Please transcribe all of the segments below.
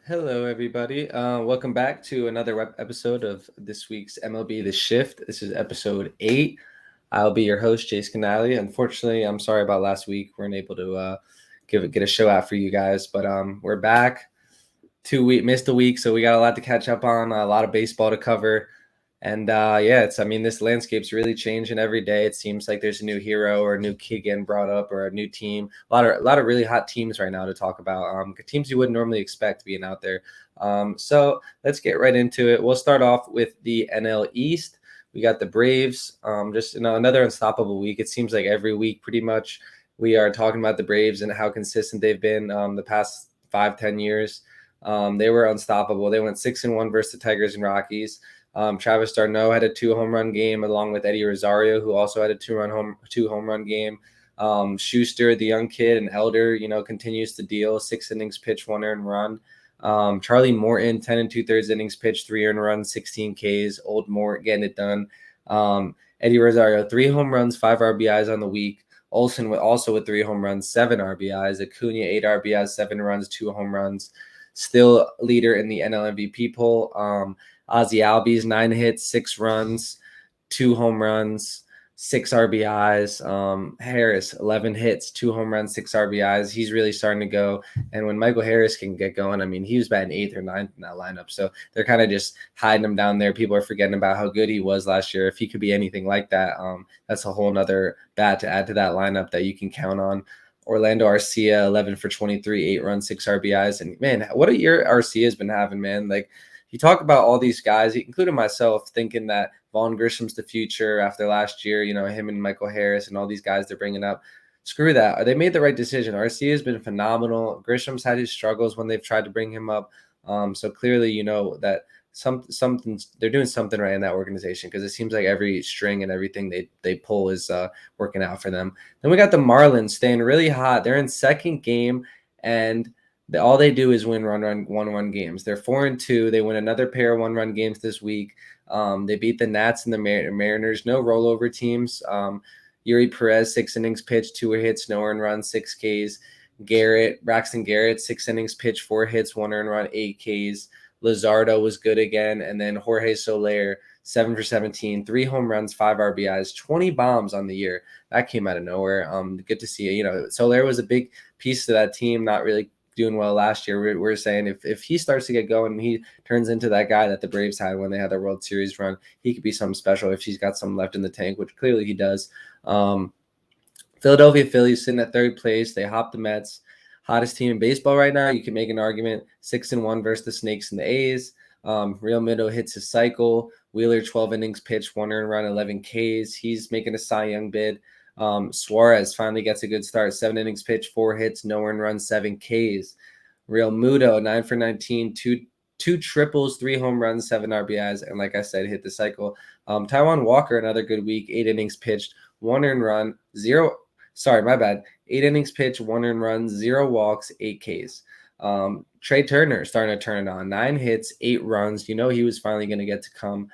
Hello, everybody. Welcome back to another episode of this week's MLB The Shift. This is episode 8. I'll be your host, Canali. Unfortunately, I'm sorry about last week. We weren't able to get a show out for you guys, but we're back. 2 week missed a week, so we got a lot to catch up on. A lot of baseball to cover. And this landscape's really changing every day. It seems like there's a new hero or a new kid getting brought up or a new team. A lot of really hot teams right now to talk about. Teams you wouldn't normally expect being out there. So let's get right into it. We'll start off with the NL East. We got the Braves. Just another unstoppable week. It seems like every week, pretty much, we are talking about the Braves and how consistent they've been the past 5-10 years. They were unstoppable. They went 6-1 versus the Tigers and Rockies. Travis d'Arnaud had a 2 home run game along with Eddie Rosario, who also had a 2 home run game. Schuster, the young kid, and Elder, continues to deal. 6 innings pitched, 1 earned run. Charlie Morton, 10 and 2/3 innings pitched, 3 earned runs, 16 Ks. Old Mort getting it done. Eddie Rosario, 3 home runs, 5 RBIs on the week. Olsen also with 3 home runs, 7 RBIs. Acuna, 8 RBIs, 7 runs, 2 home runs. Still leader in the NL MVP poll. Ozzy Albies, 9 hits, 6 runs, 2 home runs, 6 RBIs. Harris, 11 hits, 2 home runs, 6 RBIs. He's really starting to go. And when Michael Harris can get going, he was batting 8th or 9th in that lineup. So they're kind of just hiding him down there. People are forgetting about how good he was last year. If he could be anything like that, that's a whole nother bat to add to that lineup that you can count on. Orlando Arcia, 11 for 23, 8 runs, 6 RBIs. And man, what a year Arcia's been having, man. Like, you talk about all these guys, including myself, thinking that Vaughn Grisham's the future after last year, him and Michael Harris and all these guys they're bringing up. Screw that. They made the right decision. Arcia has been phenomenal. Grisham's had his struggles when they've tried to bring him up. So clearly, that something they're doing something right in that organization, because it seems like every string and everything they pull is working out for them. Then we got the Marlins staying really hot. They're in second game, and all they do is win one-run games. They're 4-2. They win another pair of one-run games this week. They beat the Nats and the Mariners. No rollover teams. Yuri Perez, 6 innings pitched, 2 hits, no earned run, 6 Ks. Braxton Garrett, 6 innings pitched, 4 hits, 1 earned run, 8 Ks. Luzardo was good again. And then Jorge Soler, 7 for 17, 3 home runs, 5 RBIs, 20 bombs on the year. That came out of nowhere. Good to see. Soler was a big piece to that team, not really doing well last year. We're saying if he starts to get going and he turns into that guy that the Braves had when they had their World Series run, he could be something special if he's got some left in the tank, which clearly he does. Philadelphia Phillies sitting at third place. They hopped the Mets. Hottest team in baseball right now. You can make an argument. 6-1 versus the Snakes and the A's. Real Muto hits his cycle. Wheeler, 12 innings pitched, 1 earned run, 11 Ks. He's making a Cy Young bid. Suarez finally gets a good start. 7 innings pitched, 4 hits, no earned run, 7 Ks. Real Muto, 9 for 19, two triples, 3 home runs, 7 RBIs, and like I said, hit the cycle. Taijuan Walker, another good week. 8 innings pitched, 1 earned run, 0. Sorry, my bad. 8 innings pitched, 1 earned run, 0 walks, 8 Ks. Trey Turner starting to turn it on. 9 hits, 8 runs. He was finally going to get to come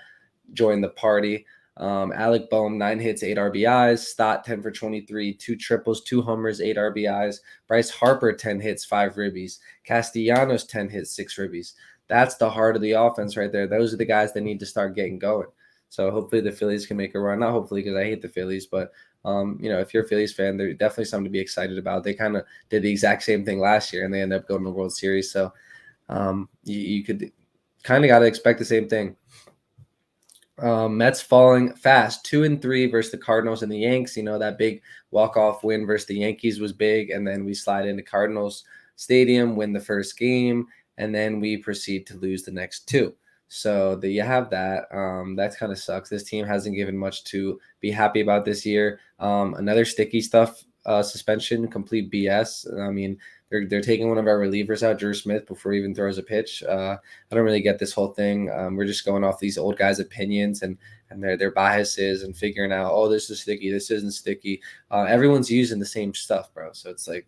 join the party. Alec Boehm, 9 hits, 8 RBIs. Stott, 10 for 23, 2 triples, 2 homers, 8 RBIs. Bryce Harper, 10 hits, 5 ribbies. Castellanos, 10 hits, 6 ribbies. That's the heart of the offense right there. Those are the guys that need to start getting going. So hopefully the Phillies can make a run. Not hopefully, because I hate the Phillies, but if you're a Phillies fan, they're definitely something to be excited about. They kind of did the exact same thing last year, and they ended up going to the World Series. So you could kind of got to expect the same thing. Mets falling fast, 2-3 versus the Cardinals and the Yanks. That big walk-off win versus the Yankees was big, and then we slide into Cardinals Stadium, win the first game, and then we proceed to lose the next 2. So you have that. That kind of sucks. This team hasn't given much to be happy about this year. Another sticky stuff suspension, complete BS. They're taking one of our relievers out, Drew Smith, before he even throws a pitch. I don't really get this whole thing. We're just going off these old guys' opinions and their biases and figuring out, oh, this is sticky, this isn't sticky. Everyone's using the same stuff, bro. So it's like,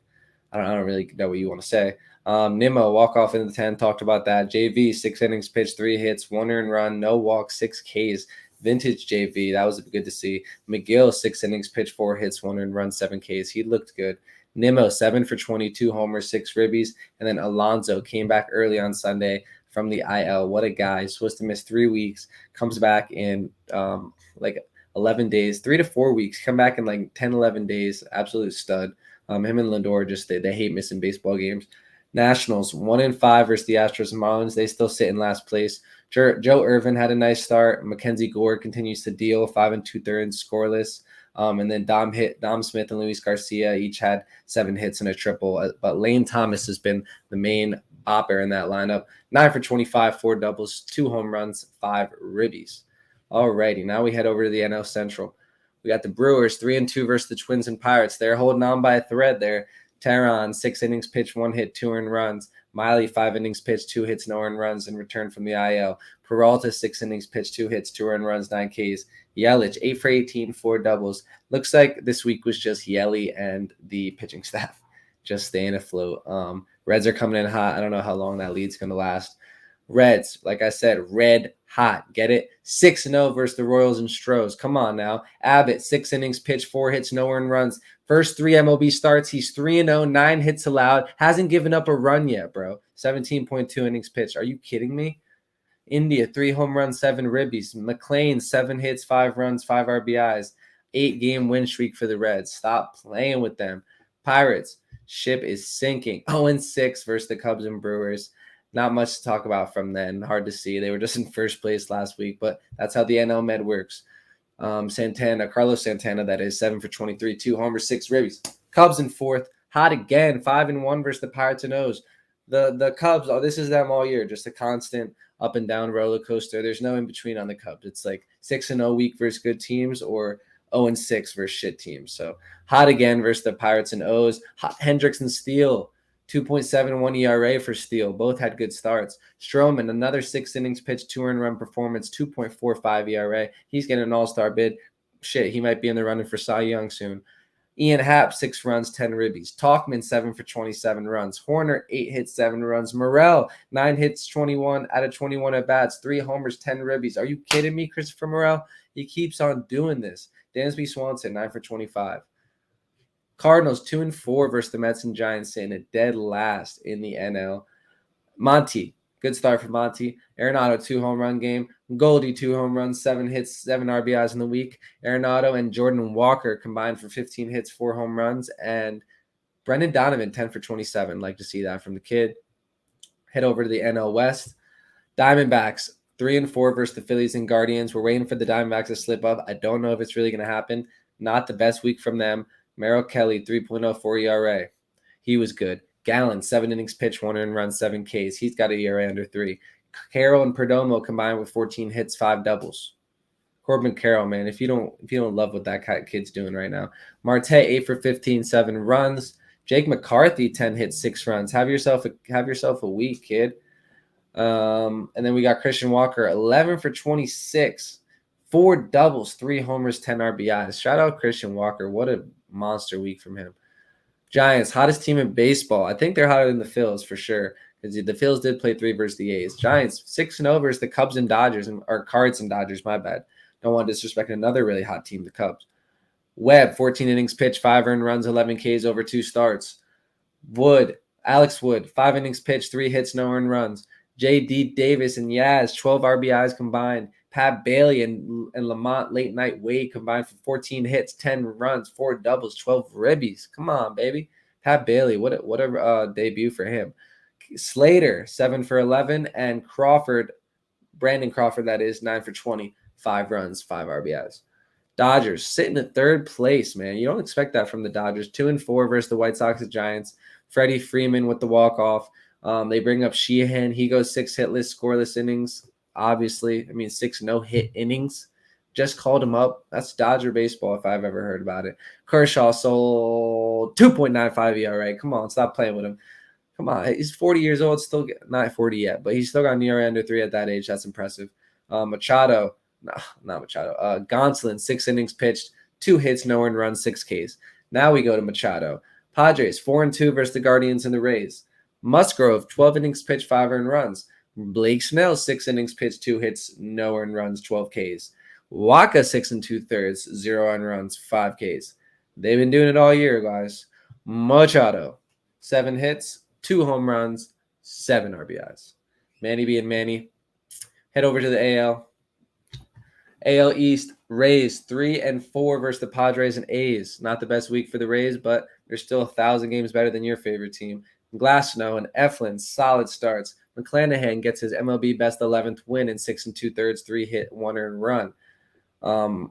I don't really know what you want to say. Nimmo, walk off into the 10, talked about that. JV, 6 innings pitched, 3 hits, 1 earned run, no walks, 6 Ks. Vintage JV, that was good to see. McGill, 6 innings pitched, 4 hits, 1 earned run, 7 Ks. He looked good. Nimmo, 7 for 22, homers, 6 ribbies. And then Alonso came back early on Sunday from the IL. What a guy. He's supposed to miss 3 weeks. Comes back in like 11 days, 3 to 4 weeks. Come back in like 10, 11 days. Absolute stud. Him and Lindor, just they hate missing baseball games. Nationals, 1-5 versus the Astros and Marlins. They still sit in last place. Joe Irvin had a nice start. Mackenzie Gore continues to deal, 5 2/3 scoreless. And then Dom Smith and Luis Garcia each had 7 hits and a triple. But Lane Thomas has been the main bopper in that lineup. 9 for 25, 4 doubles, 2 home runs, 5 ribbies. Alrighty, now we head over to the NL Central. We got the Brewers, 3-2 versus the Twins and Pirates. They're holding on by a thread there. Teheran, 6 innings pitched, 1 hit, 2 earned runs. Miley, 5 innings pitched, 2 hits, no earned runs in return from the IL. Peralta, 6 innings pitched, 2 hits, 2 earned runs, 9 Ks. Yelich, 8 for 18, 4 doubles. Looks like this week was just Yelly and the pitching staff just staying afloat. Reds are coming in hot. I don't know how long that lead's going to last. Reds, like I said, red hot. Get it? 6-0 versus the Royals and Stros. Come on now. Abbott, 6 innings pitched, 4 hits, no earned runs. First 3 MLB starts, he's 3-0, 9 hits allowed. Hasn't given up a run yet, bro. 17.2 innings pitched. Are you kidding me? India, 3 home runs, 7 ribbies. McLean, 7 hits, 5 runs, 5 RBIs. 8-game win streak for the Reds. Stop playing with them. Pirates, ship is sinking. 0-6 versus the Cubs and Brewers. Not much to talk about from then. Hard to see. They were just in first place last week, but that's how the NL Med works. Carlos Santana, that is, 7 for 23, 2 homers, 6 ribbies. Cubs in fourth. Hot again, 5-1 versus the Pirates and O's. The Cubs, this is them all year, just a constant up and down roller coaster. There's no in between on the Cubs. It's like 6-0 week versus good teams or 0-6 versus shit teams. So hot again versus the Pirates and O's. Hendricks and Steele, 2.71 ERA for Steele. Both had good starts. Stroman, another 6 innings pitched, 2 earned run performance, 2.45 ERA. He's getting an all-star bid. Shit, he might be in the running for Cy Young soon. Ian Happ, 6 runs, 10 ribbies. Talkman, 7 for 27 runs. Horner, 8 hits, 7 runs. Morel, 9 hits, 21 out of 21 at-bats. 3 homers, 10 ribbies. Are you kidding me, Christopher Morel? He keeps on doing this. Dansby Swanson, 9 for 25. Cardinals, 2-4 versus the Mets and Giants, sitting at dead last in the NL. Monty, good start for Monty. Arenado, 2 home run game. Goldie, 2 home runs, 7 hits, 7 RBIs in the week. Arenado and Jordan Walker combined for 15 hits, 4 home runs. And Brendan Donovan, 10 for 27. Like to see that from the kid. Head over to the NL West. Diamondbacks, 3-4 versus the Phillies and Guardians. We're waiting for the Diamondbacks to slip up. I don't know if it's really going to happen. Not the best week from them. Merrill Kelly, 3.04 ERA. He was good. Gallen, 7 innings pitched, 1 earned run, 7 Ks. He's got an ERA under 3. Carroll and Perdomo combined with 14 hits, 5 doubles. Corbin Carroll, man, if you don't love what that kid's doing right now. Marte, 8 for 15, 7 runs. Jake McCarthy, 10 hits, 6 runs. Have yourself a week, kid. And then we got Christian Walker, 11 for 26, 4 doubles, 3 homers, 10 RBIs. Shout out Christian Walker. What a monster week from him. Giants, hottest team in baseball. I think they're hotter than the Phils for sure, because the Phils did play 3 versus the A's. Giants, 6-0 versus the Cubs and Dodgers, or Cards and Dodgers, my bad. Don't want to disrespect another really hot team, the Cubs. Webb, 14 innings pitched, 5 earned runs, 11 Ks over 2 starts. Alex Wood, 5 innings pitched, 3 hits, no earned runs. J.D. Davis and Yaz, 12 RBIs combined. Pat Bailey and Lamont Late Night Wade combined for 14 hits, 10 runs, 4 doubles, 12 ribbies. Come on, baby. Pat Bailey, what a debut for him. Slater, 7 for 11, and Brandon Crawford, that is, 9 for 20, 5 runs, 5 RBIs. Dodgers, sitting at 3rd place, man. You don't expect that from the Dodgers. 2-4 versus the White Sox and Giants. Freddie Freeman with the walk-off. They bring up Sheehan. He goes 6 hitless, scoreless innings. Obviously, 6 no-hit innings. Just called him up. That's Dodger baseball if I've ever heard about it. Kershaw sold 2.95 ERA. Come on, stop playing with him. Come on, he's 40 years old. Still not 40 yet, but he's still got an ERA under 3 at that age. That's impressive. Machado, not Machado. Gonsolin, 6 innings pitched, 2 hits, no earned runs, 6 Ks. Now we go to Machado. Padres, 4-2 versus the Guardians and the Rays. Musgrove, 12 innings pitched, 5 earned runs. Blake Snell, 6 innings pitched, 2 hits, no earned runs, 12 Ks. Waka, 6 2/3, 0 earned runs, 5 Ks. They've been doing it all year, guys. Machado, 7 hits, 2 home runs, 7 RBIs. Manny being Manny. Head over to the AL. AL East, Rays 3-4 versus the Padres and A's. Not the best week for the Rays, but they're still 1,000 games better than your favorite team. Glasnow and Eflin, solid starts. McClanahan gets his MLB best 11th win in 6 2/3, 3-hit, 1 earned run.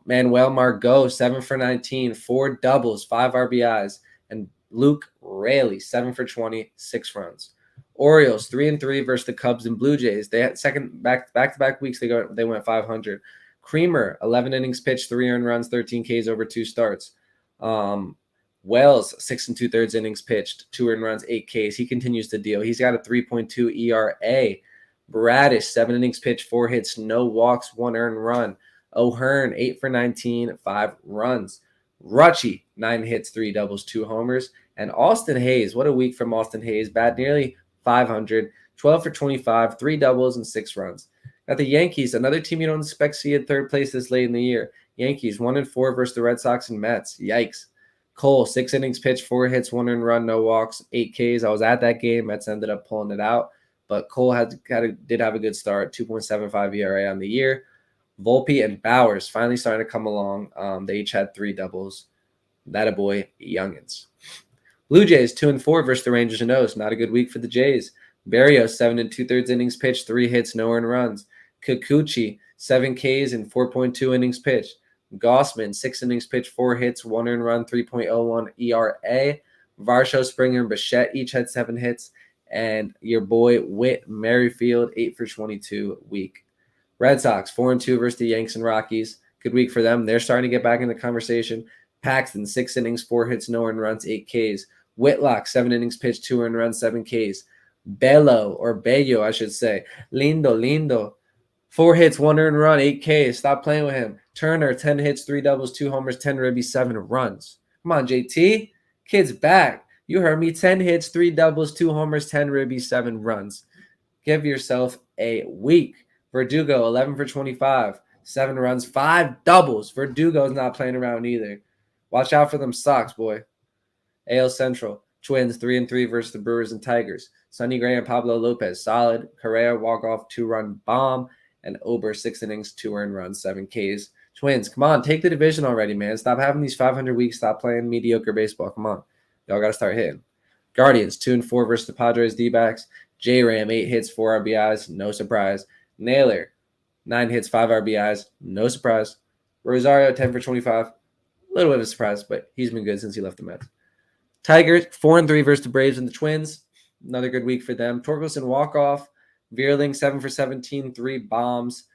Manuel Margot, 7 for 19, 4 doubles, 5 RBIs. And Luke Raley, 7 for 20, 6 runs. Orioles 3-3 versus the Cubs and Blue Jays. They had second back-to-back weeks. They went 500. Creamer, 11 innings pitched, 3 earned runs, 13 Ks over 2 starts. Wells, 6 2/3 innings pitched, 2 earned runs, 8 Ks. He continues to deal. He's got a 3.2 ERA. Bradish, 7 innings pitched, 4 hits, no walks, 1 earned run. O'Hearn, 8 for 19, 5 runs. Rucci, 9 hits, 3 doubles, 2 homers. And Austin Hayes, what a week from Austin Hayes. Bat nearly 500, 12 for 25, 3 doubles, and 6 runs. Got the Yankees, another team you don't expect to see in third place this late in the year. Yankees, 1-4 versus the Red Sox and Mets. Yikes. Cole, 6 innings pitched, 4 hits, 1 earned run, no walks, 8 Ks. I was at that game. Mets ended up pulling it out. But Cole did have a good start, 2.75 ERA on the year. Volpe and Bowers finally starting to come along. They each had 3 doubles. That a boy, youngins. Blue Jays, 2-4 versus the Rangers and O's. Not a good week for the Jays. Berrios, 7 2/3 innings pitched, 3 hits, no earned runs. Kikuchi, 7 Ks and 4.2 innings pitched. Gossman, 6 innings pitched, 4 hits, 1 earned run, 3.01 ERA. Varsho, Springer, and Bichette each had 7 hits. And your boy Whit Merrifield, 8 for 22 week. Red Sox, 4-2 versus the Yanks and Rockies. Good week for them. They're starting to get back in the conversation. Paxton, 6 innings, 4 hits, no earned runs, 8 Ks. Whitlock, 7 innings pitched, 2 earned runs, 7 Ks. Bello, I should say. Lindo. 4 hits, 1 earned run, 8 Ks. Stop playing with him. Turner, 10 hits, 3 doubles, 2 homers, 10 ribbies, 7 runs. Come on, JT. Kid's back. You heard me. 10 hits, 3 doubles, 2 homers, 10 ribbies, 7 runs. Give yourself a week. Verdugo, 11 for 25, 7 runs, 5 doubles. Verdugo's not playing around either. Watch out for them Sox, boy. AL Central, Twins, 3-3 versus the Brewers and Tigers. Sonny Gray and Pablo Lopez, solid. Correa, walk-off, 2-run bomb. And Ober, 6 innings, 2 earned runs, 7 Ks. Twins, come on, take the division already, man. Stop having these 500 weeks. Stop playing mediocre baseball. Come on. Y'all got to start hitting. Guardians, 2-4 versus the Padres D-backs. J-Ram, 8 hits, 4 RBIs. No surprise. Naylor, 9 hits, 5 RBIs. No surprise. Rosario, 10 for 25. A little bit of a surprise, but he's been good since he left the Mets. Tigers, 4-3 versus the Braves and the Twins. Another good week for them. Torkelson, walk-off. Vierling, 7 for 17, 3 bombs.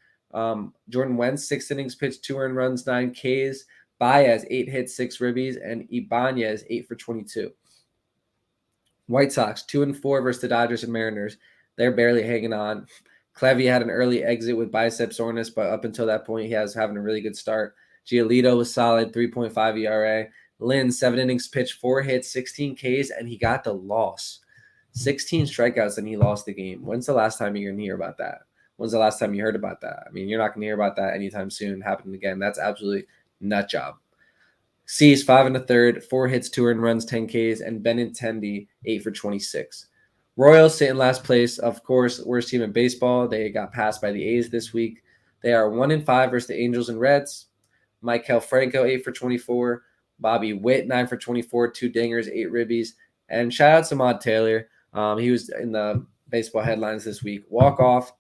Jordan Wentz, 6 innings pitched, 2 earned runs, 9 Ks. Baez, 8 hits, 6 ribbies. And Ibanez, 8 for 22. White Sox, 2-4 versus the Dodgers and Mariners. They're barely hanging on. Clevy had an early exit with bicep soreness, but up until that point, he was having a really good start. Giolito was solid, 3.5 ERA. Lynn, 7 innings pitched, 4 hits, 16 Ks, and he got the loss. 16 strikeouts, and he lost the game. When's the last time you're going to hear about that? When's the last time you heard about that? I mean, you're not going to hear about that anytime soon happening again. That's absolutely nut job. Cease, 5 1/3, 4 hits, 2 earned runs, 10 Ks, and Benintendi, 8 for 26. Royals sit in last place, of course, worst team in baseball. They got passed by the A's this week. They are 1-5 versus the Angels and Reds. Maikel Franco, 8 for 24. Bobby Witt, 9 for 24, 2 dingers, 8 ribbies. And shout out to Samad Taylor. He was in the baseball headlines this week. Walk-off,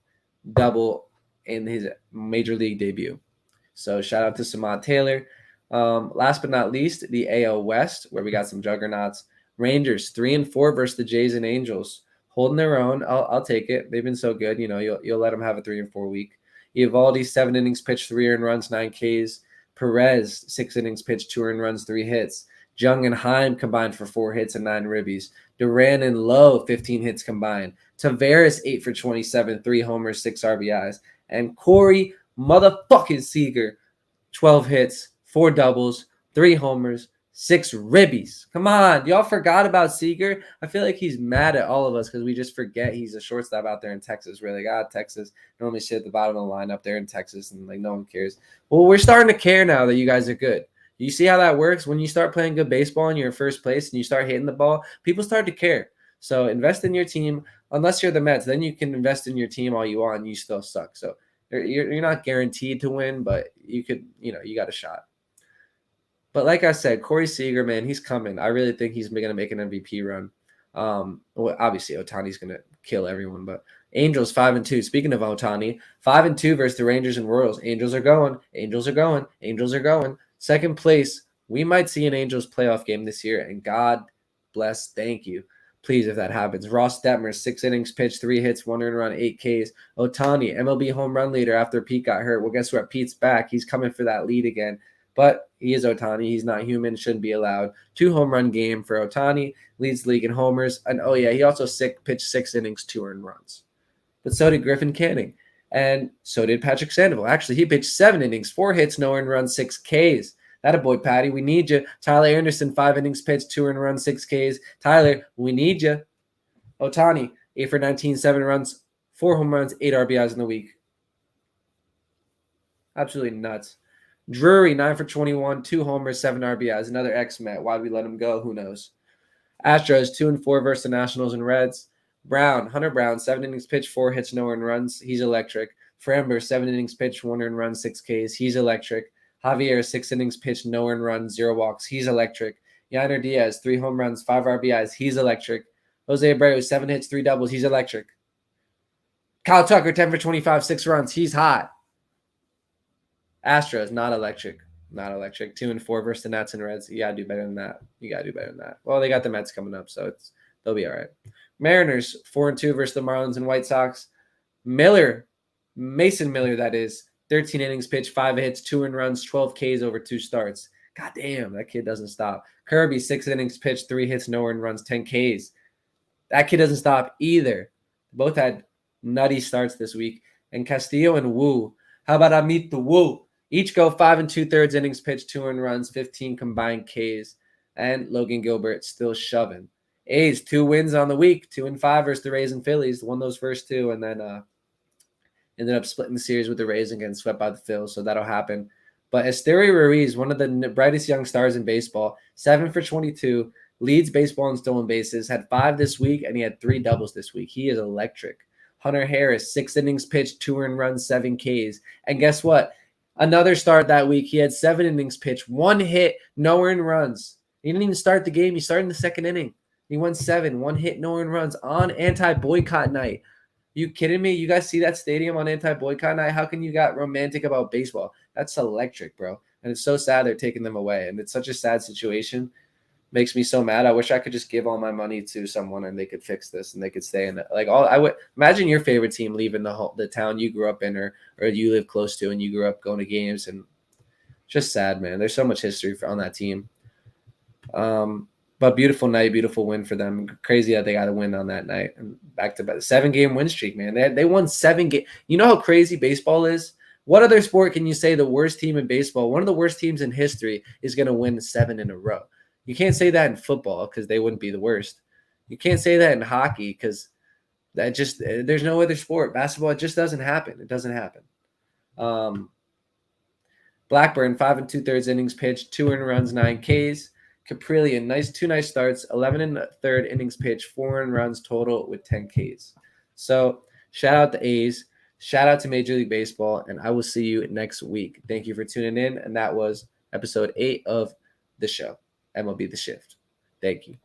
double in his major league debut. So shout out to Samad Taylor. Last but not least, the AL West, where we got some juggernauts. Rangers, 3-4 versus the Jays and Angels. Holding their own. I'll take it. They've been so good. You know, you'll let them have a 3-4 week. Eovaldi, 7 innings pitched, 3 earned runs, 9 Ks. Perez, 6 innings pitched, 2 earned runs, 3 hits. Jung and Heim combined for 4 hits and 9 ribbies. Duran and Lowe, 15 hits combined. Tavares, 8 for 27, 3 homers, 6 RBIs. And Corey motherfucking Seager, 12 hits, 4 doubles, 3 homers, 6 ribbies. Come on. Y'all forgot about Seager? I feel like he's mad at all of us because we just forget he's a shortstop out there in Texas. We're like, Texas normally sit at the bottom of the line up there in Texas, and like no one cares. Well, we're starting to care now that you guys are good. You see how that works? When you start playing good baseball and you're in first place and you start hitting the ball, people start to care. So invest in your team. Unless you're the Mets, then you can invest in your team all you want and you still suck. So you're not guaranteed to win, but you could, you got a shot. But like I said, Corey Seager, man, he's coming. I really think he's going to make an MVP run. Well, obviously, Otani's going to kill everyone, but Angels 5-2. Speaking of Otani, 5-2 versus the Rangers and Royals. Angels are going. Angels are going. Angels are going. Second place. We might see an Angels playoff game this year, and God bless. Thank you. Please, if that happens. Ross Detmer, 6 innings pitched, 3 hits, 1 earned run, 8 Ks. Otani, MLB home run leader after Pete got hurt. Well, guess what? Pete's back. He's coming for that lead again. But he is Otani. He's not human. Shouldn't be allowed. 2 home run game for Otani. Leads the league in homers. And, oh, yeah, he also pitched 6 innings, 2 earned runs. But so did Griffin Canning. And so did Patrick Sandoval. Actually, he pitched 7 innings, 4 hits, no earned runs, 6 Ks. That a boy, Patty. We need you. Tyler Anderson, 5 innings pitched, 2 earned runs, 6 Ks. Tyler, we need you. Otani, 8 for 19, 7 runs, 4 home runs, 8 RBIs in the week. Absolutely nuts. Drury, 9 for 21, 2 homers, 7 RBIs. Another ex-Met. Why'd we let him go? Who knows? Astros, 2-4 versus the Nationals and Reds. Hunter Brown, 7 innings pitched, 4 hits, no earned runs. He's electric. Framber, 7 innings pitched, 1 earned run, 6 Ks. He's electric. Javier, 6 innings pitched, no earned run, 0 walks. He's electric. Yainer Diaz, 3 home runs, 5 RBIs. He's electric. Jose Abreu, 7 hits, 3 doubles. He's electric. Kyle Tucker, 10 for 25, 6 runs. He's hot. Astros, not electric. Not electric. 2-4 versus the Nats and Reds. You gotta do better than that. Well, they got the Mets coming up, so they'll be all right. Mariners, 4-2 versus the Marlins and White Sox. Mason Miller, that is, 13 innings pitched, 5 hits, 2 earned runs, 12 Ks over 2 starts. God damn, that kid doesn't stop. Kirby, 6 innings pitched, 3 hits, no earned runs, 10 Ks. That kid doesn't stop either. Both had nutty starts this week. And Castillo and Wu. How about I meet the Wu? Each go 5 2/3 innings pitched, 2 earned runs, 15 combined Ks. And Logan Gilbert still shoving. A's, 2 wins on the week, 2-5 versus the Rays and Phillies. Won those first 2 and then ended up splitting the series with the Rays and getting swept by the Phils. So that'll happen. But Esteury Ruiz, one of the brightest young stars in baseball, 7 for 22, leads baseball in stolen bases, had 5 this week, and he had 3 doubles this week. He is electric. Hunter Harris, 6 innings pitched, 2 earned runs, 7 Ks. And guess what? Another start that week. He had 7 innings pitched, 1 hit, no earned runs. He didn't even start the game. He started in the second inning. He won 7, 1 hit, no earned runs on anti-boycott night. You kidding me? You guys see that stadium on anti-boycott night? How can you get romantic about baseball? That's electric, bro. And it's so sad they're taking them away. And it's such a sad situation. Makes me so mad. I wish I could just give all my money to someone and they could fix this and they could stay in it. Like I would imagine your favorite team leaving the town you grew up in or you live close to and you grew up going to games, and just sad, man. There's so much history on that team. But beautiful night, beautiful win for them. Crazy that they got a win on that night and back to back 7-game win streak, man. They won 7 games. You know how crazy baseball is? What other sport can you say the worst team in baseball, one of the worst teams in history, is going to win 7 in a row? You can't say that in football because they wouldn't be the worst. You can't say that in hockey because there's no other sport. Basketball, it just doesn't happen. It doesn't happen. Blackburn, 5 2/3 innings pitched, 2 earned runs, 9 Ks. Caprillion, 2 nice starts, 11 1/3 innings pitched, 4 earned runs total with 10 Ks. So shout out the A's. Shout out to Major League Baseball, and I will see you next week. Thank you for tuning in, and that was episode 8 of the show. MLB The Shift. Thank you.